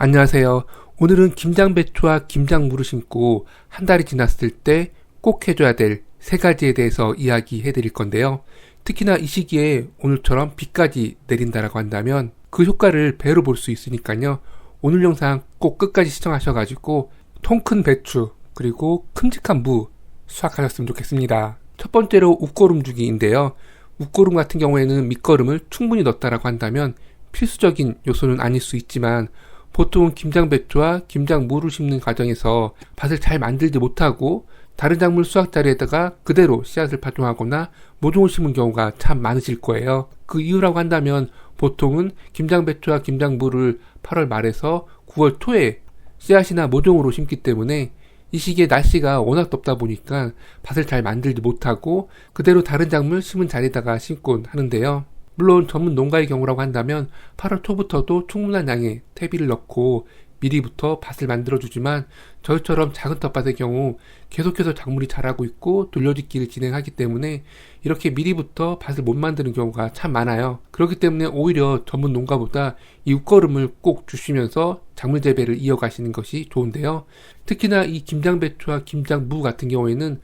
안녕하세요. 오늘은 김장배추와 김장무를 심고 한 달이 지났을 때 꼭 해줘야 될 세 가지에 대해서 이야기해 드릴 건데요. 특히나 이 시기에 오늘처럼 비까지 내린다라고 한다면 그 효과를 배로 볼 수 있으니까요. 오늘 영상 꼭 끝까지 시청하셔가지고 통 큰 배추 그리고 큼직한 무 수확하셨으면 좋겠습니다. 첫 번째로 웃거름 주기인데요. 웃거름 같은 경우에는 밑거름을 충분히 넣었다라고 한다면 필수적인 요소는 아닐 수 있지만 보통 김장배추와 김장무를 심는 과정에서 밭을 잘 만들지 못하고 다른 작물 수확 자리에다가 그대로 씨앗을 파종하거나 모종을 심은 경우가 참 많으실 거예요. 그 이유라고 한다면 보통은 김장배추와 김장무를 8월 말에서 9월 초에 씨앗이나 모종으로 심기 때문에 이 시기에 날씨가 워낙 덥다 보니까 밭을 잘 만들지 못하고 그대로 다른 작물 심은 자리에다가 심곤 하는데요. 물론 전문 농가의 경우라고 한다면 8월 초부터도 충분한 양의 퇴비를 넣고 미리부터 밭을 만들어주지만 저희처럼 작은 텃밭의 경우 계속해서 작물이 자라고 있고 돌려짓기를 진행하기 때문에 이렇게 미리부터 밭을 못 만드는 경우가 참 많아요. 그렇기 때문에 오히려 전문 농가보다 이 웃거름을 꼭 주시면서 작물 재배를 이어가시는 것이 좋은데요. 특히나 이 김장배추와 김장무 같은 경우에는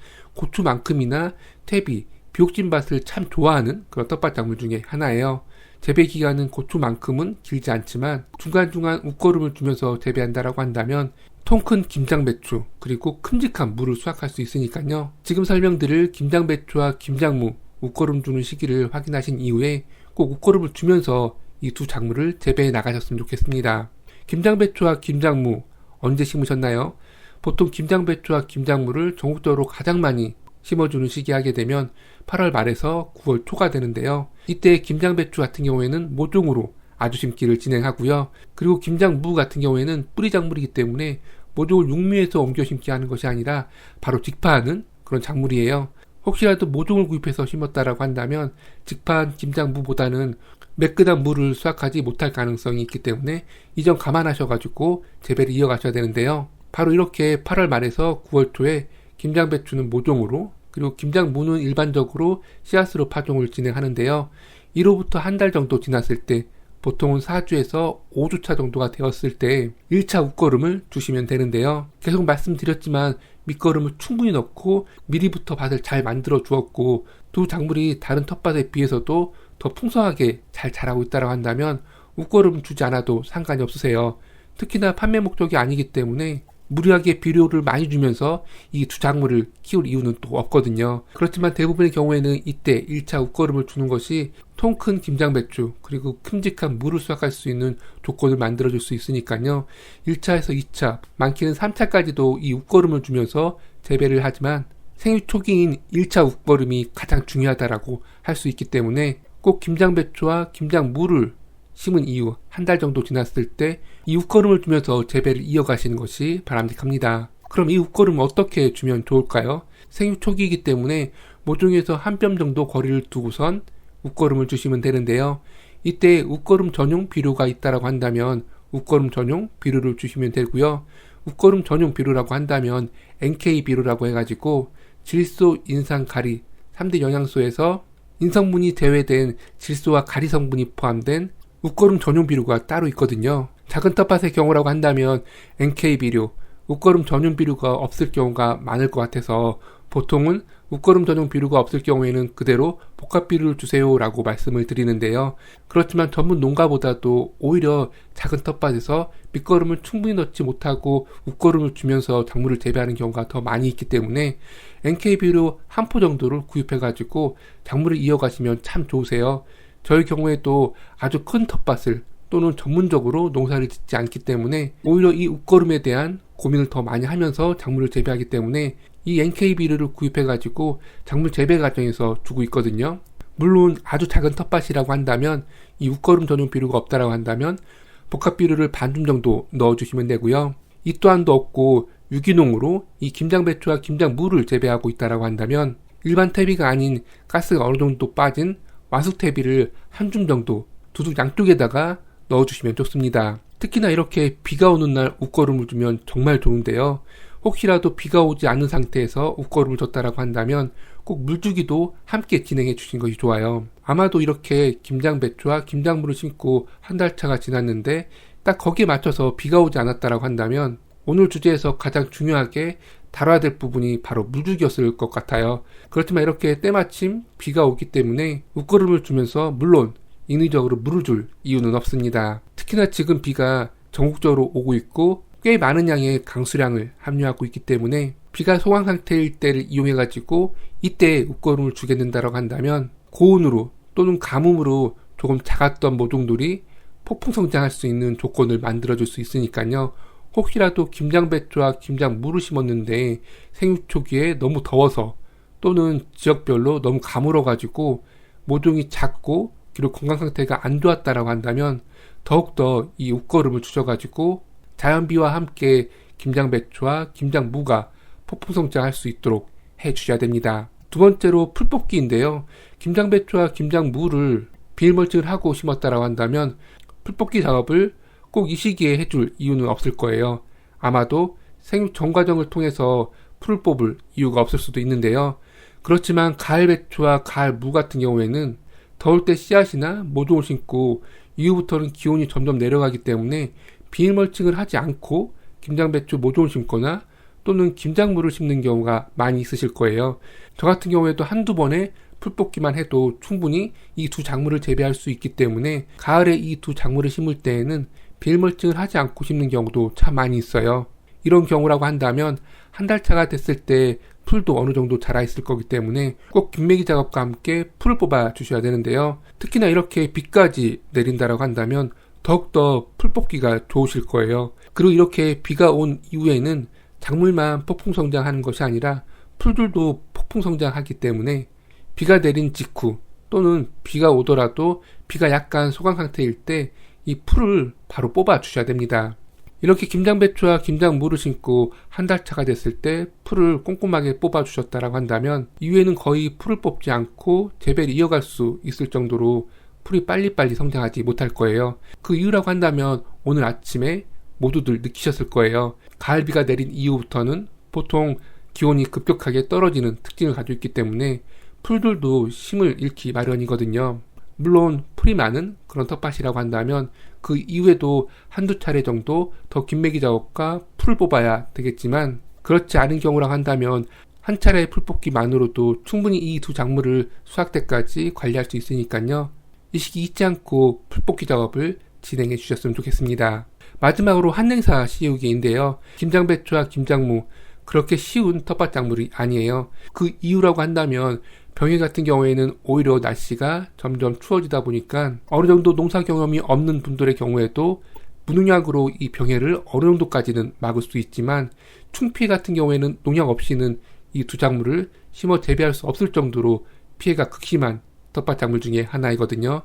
고추만큼이나 퇴비, 비옥진 밭을 참 좋아하는 그런 텃밭 작물 중에 하나예요. 재배 기간은 고추만큼은 길지 않지만 중간중간 웃거름을 주면서 재배한다라고 한다면 통 큰 김장배추 그리고 큼직한 무를 수확할 수 있으니까요. 지금 설명드릴 김장배추와 김장무 웃거름 주는 시기를 확인하신 이후에 꼭 웃거름을 주면서 이 두 작물을 재배해 나가셨으면 좋겠습니다. 김장배추와 김장무 언제 심으셨나요? 보통 김장배추와 김장무를 전국적으로 가장 많이 심어주는 시기 하게 되면 8월 말에서 9월 초가 되는데요. 이때 김장배추 같은 경우에는 모종으로 아주 심기를 진행하고요. 그리고 김장무 같은 경우에는 뿌리 작물이기 때문에 모종을 육류에서 옮겨 심기 하는 것이 아니라 바로 직파하는 그런 작물이에요. 혹시라도 모종을 구입해서 심었다라고 한다면 직파한 김장무보다는 매끈한 무를 수확하지 못할 가능성이 있기 때문에 이 점 감안하셔가지고 재배를 이어가셔야 되는데요. 바로 이렇게 8월 말에서 9월 초에 김장배추는 모종으로 그리고 김장무는 일반적으로 씨앗으로 파종을 진행하는데요. 1호부터 한 달 정도 지났을 때 보통은 4주에서 5주차 정도가 되었을 때 1차 웃거름을 주시면 되는데요. 계속 말씀드렸지만 밑거름을 충분히 넣고 미리부터 밭을 잘 만들어 주었고 두 작물이 다른 텃밭에 비해서도 더 풍성하게 잘 자라고 있다고 한다면 웃거름 주지 않아도 상관이 없으세요. 특히나 판매 목적이 아니기 때문에 무리하게 비료를 많이 주면서 이 두 작물을 키울 이유는 또 없거든요. 그렇지만 대부분의 경우에는 이때 1차 웃거름을 주는 것이 통 큰 김장배추 그리고 큼직한 무를 수확할 수 있는 조건을 만들어줄 수 있으니까요. 1차에서 2차, 많게는 3차까지도 이 웃거름을 주면서 재배를 하지만 생육 초기인 1차 웃거름이 가장 중요하다라고 할 수 있기 때문에 꼭 김장배추와 김장무를 심은 이후 한 달 정도 지났을 때 이 웃거름을 주면서 재배를 이어가시는 것이 바람직합니다. 그럼 이 웃거름을 어떻게 주면 좋을까요? 생육 초기이기 때문에 모종에서 한 뼘 정도 거리를 두고선 웃거름을 주시면 되는데요. 이때 웃거름 전용 비료가 있다라고 한다면 웃거름 전용 비료를 주시면 되고요. 웃거름 전용 비료라고 한다면 NK 비료라고 해가지고 질소, 인산, 가리 3대 영양소에서 인성분이 제외된 질소와 가리 성분이 포함된 웃거름 전용 비료가 따로 있거든요. 작은 텃밭의 경우라고 한다면 NK 비료, 웃거름 전용 비료가 없을 경우가 많을 것 같아서 보통은 웃거름 전용 비료가 없을 경우에는 그대로 복합 비료를 주세요 라고 말씀을 드리는데요. 그렇지만 전문 농가보다도 오히려 작은 텃밭에서 밑거름을 충분히 넣지 못하고 웃거름을 주면서 작물을 재배하는 경우가 더 많이 있기 때문에 NK 비료 한 포 정도를 구입해 가지고 작물을 이어가시면 참 좋으세요. 저희 경우에도 아주 큰 텃밭을 또는 전문적으로 농사를 짓지 않기 때문에 오히려 이 웃거름에 대한 고민을 더 많이 하면서 작물을 재배하기 때문에 이 NK 비료를 구입해가지고 작물 재배 과정에서 주고 있거든요. 물론 아주 작은 텃밭이라고 한다면 이 웃거름 전용 비료가 없다라고 한다면 복합 비료를 반줌 정도 넣어주시면 되고요. 이 또한도 없고 유기농으로 이 김장배추와 김장무를 재배하고 있다라고 한다면 일반 퇴비가 아닌 가스가 어느 정도 빠진 와숙 퇴비를 한 줌 정도 두둑 양쪽에다가 넣어주시면 좋습니다. 특히나 이렇게 비가 오는 날 웃거름을 주면 정말 좋은데요. 혹시라도 비가 오지 않은 상태에서 웃거름을 줬다라고 한다면 꼭 물주기도 함께 진행해 주신 것이 좋아요. 아마도 이렇게 김장배추와 김장무를 심고 한 달 차가 지났는데 딱 거기에 맞춰서 비가 오지 않았다라고 한다면 오늘 주제에서 가장 중요하게 다뤄야 될 부분이 바로 물주기였을 것 같아요. 그렇지만 이렇게 때마침 비가 오기 때문에 웃거름을 주면서 물론 인위적으로 물을 줄 이유는 없습니다. 특히나 지금 비가 전국적으로 오고 있고 꽤 많은 양의 강수량을 함유하고 있기 때문에 비가 소강 상태일 때를 이용해가지고 이때 웃거름을 주게 된다고 한다면 고온으로 또는 가뭄으로 조금 작았던 모종들이 폭풍 성장할 수 있는 조건을 만들어줄 수 있으니까요. 혹시라도 김장배추와 김장무를 심었는데 생육 초기에 너무 더워서 또는 지역별로 너무 가물어가지고 모종이 작고 그리고 건강 상태가 안 좋았다라고 한다면 더욱더 이 웃거름을 주셔가지고 자연비와 함께 김장배추와 김장무가 폭풍 성장할 수 있도록 해주셔야 됩니다. 두 번째로 풀뽑기인데요. 김장배추와 김장무를 비닐멀칭을 하고 심었다라고 한다면 풀뽑기 작업을 꼭 이 시기에 해줄 이유는 없을 거예요. 아마도 생육 전 과정을 통해서 풀을 뽑을 이유가 없을 수도 있는데요. 그렇지만 가을 배추와 가을 무 같은 경우에는 더울 때 씨앗이나 모종을 심고 이후부터는 기온이 점점 내려가기 때문에 비닐멀칭을 하지 않고 김장배추 모종을 심거나 또는 김장무를 심는 경우가 많이 있으실 거예요. 저 같은 경우에도 한두 번에 풀 뽑기만 해도 충분히 이 두 작물을 재배할 수 있기 때문에 가을에 이 두 작물을 심을 때에는 비닐멀칭을 하지 않고 심는 경우도 참 많이 있어요. 이런 경우라고 한다면 한 달 차가 됐을 때 풀도 어느 정도 자라 있을 거기 때문에 꼭 김매기 작업과 함께 풀을 뽑아 주셔야 되는데요. 특히나 이렇게 비까지 내린다라고 한다면 더욱더 풀 뽑기가 좋으실 거예요. 그리고 이렇게 비가 온 이후에는 작물만 폭풍 성장하는 것이 아니라 풀들도 폭풍 성장하기 때문에 비가 내린 직후 또는 비가 오더라도 비가 약간 소강 상태일 때 이 풀을 바로 뽑아 주셔야 됩니다. 이렇게 김장배추와 김장무를 심고 한 달 차가 됐을 때 풀을 꼼꼼하게 뽑아 주셨다라고 한다면 이후에는 거의 풀을 뽑지 않고 재배를 이어갈 수 있을 정도로 풀이 빨리빨리 성장하지 못할 거예요. 그 이유라고 한다면 오늘 아침에 모두들 느끼셨을 거예요. 가을비가 내린 이후부터는 보통 기온이 급격하게 떨어지는 특징을 가지고 있기 때문에 풀들도 힘을 잃기 마련이거든요. 물론 풀이 많은 그런 텃밭이라고 한다면 그 이후에도 한두 차례 정도 더 김매기 작업과 풀을 뽑아야 되겠지만 그렇지 않은 경우라고 한다면 한 차례의 풀 뽑기만으로도 충분히 이 두 작물을 수확 때까지 관리할 수 있으니까요. 이 시기 잊지 않고 풀 뽑기 작업을 진행해 주셨으면 좋겠습니다. 마지막으로 한냉사 씌우기인데요. 김장배추와 김장무 그렇게 쉬운 텃밭 작물이 아니에요. 그 이유라고 한다면 병해 같은 경우에는 오히려 날씨가 점점 추워지다 보니까 어느 정도 농사 경험이 없는 분들의 경우에도 무농약으로 이 병해를 어느 정도까지는 막을 수 있지만 충피 같은 경우에는 농약 없이는 이 두 작물을 심어 재배할 수 없을 정도로 피해가 극심한 텃밭 작물 중에 하나이거든요.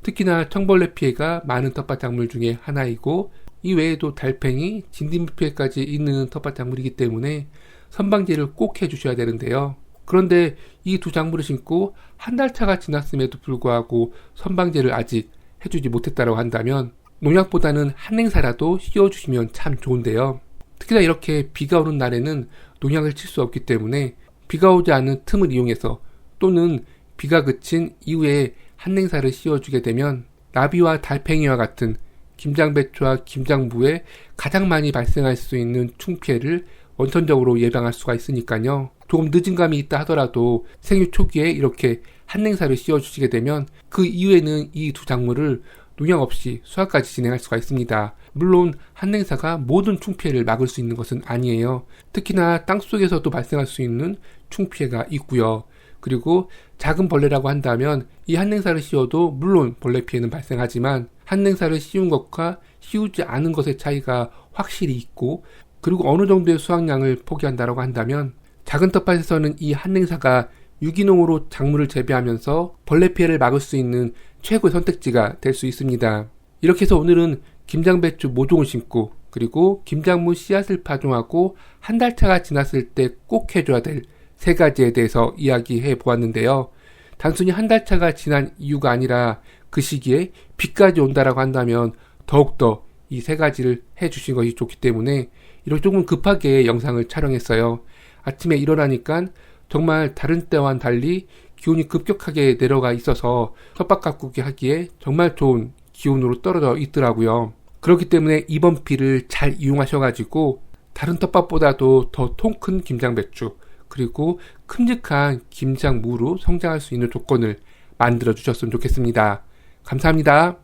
특히나 청벌레 피해가 많은 텃밭 작물 중에 하나이고 이 외에도 달팽이, 진딧물 피해까지 있는 텃밭 작물이기 때문에 선방제를 꼭 해주셔야 되는데요. 그런데 이 두 작물을 심고 한 달 차가 지났음에도 불구하고 선방제를 아직 해주지 못했다고 한다면 농약보다는 한냉사라도 씌워주시면 참 좋은데요. 특히나 이렇게 비가 오는 날에는 농약을 칠 수 없기 때문에 비가 오지 않은 틈을 이용해서 또는 비가 그친 이후에 한냉사를 씌워주게 되면 나비와 달팽이와 같은 김장배추와 김장무에 가장 많이 발생할 수 있는 충피해를 원천적으로 예방할 수가 있으니까요. 조금 늦은 감이 있다 하더라도 생육 초기에 이렇게 한냉사를 씌워주시게 되면 그 이후에는 이 두 작물을 농약 없이 수확까지 진행할 수가 있습니다. 물론 한냉사가 모든 충피해를 막을 수 있는 것은 아니에요. 특히나 땅속에서도 발생할 수 있는 충피해가 있고요. 그리고 작은 벌레라고 한다면 이 한냉사를 씌워도 물론 벌레 피해는 발생하지만 한냉사를 씌운 것과 씌우지 않은 것의 차이가 확실히 있고 그리고 어느 정도의 수확량을 포기한다고 한다면 작은 텃밭에서는 이 한냉사가 유기농으로 작물을 재배하면서 벌레 피해를 막을 수 있는 최고의 선택지가 될 수 있습니다. 이렇게 해서 오늘은 김장배추 모종을 심고 그리고 김장무 씨앗을 파종하고 한 달 차가 지났을 때 꼭 해줘야 될 세 가지에 대해서 이야기해 보았는데요. 단순히 한 달 차가 지난 이유가 아니라 그 시기에 비까지 온다라고 한다면 더욱더 이 세 가지를 해주신 것이 좋기 때문에 이렇게 조금 급하게 영상을 촬영했어요. 아침에 일어나니까 정말 다른 때와는 달리 기온이 급격하게 내려가 있어서 텃밭 가꾸기 하기에 정말 좋은 기온으로 떨어져 있더라고요. 그렇기 때문에 이번 비를 잘 이용하셔가지고 다른 텃밭보다도 더 통 큰 김장배추 그리고 큼직한 김장무로 성장할 수 있는 조건을 만들어 주셨으면 좋겠습니다. 감사합니다.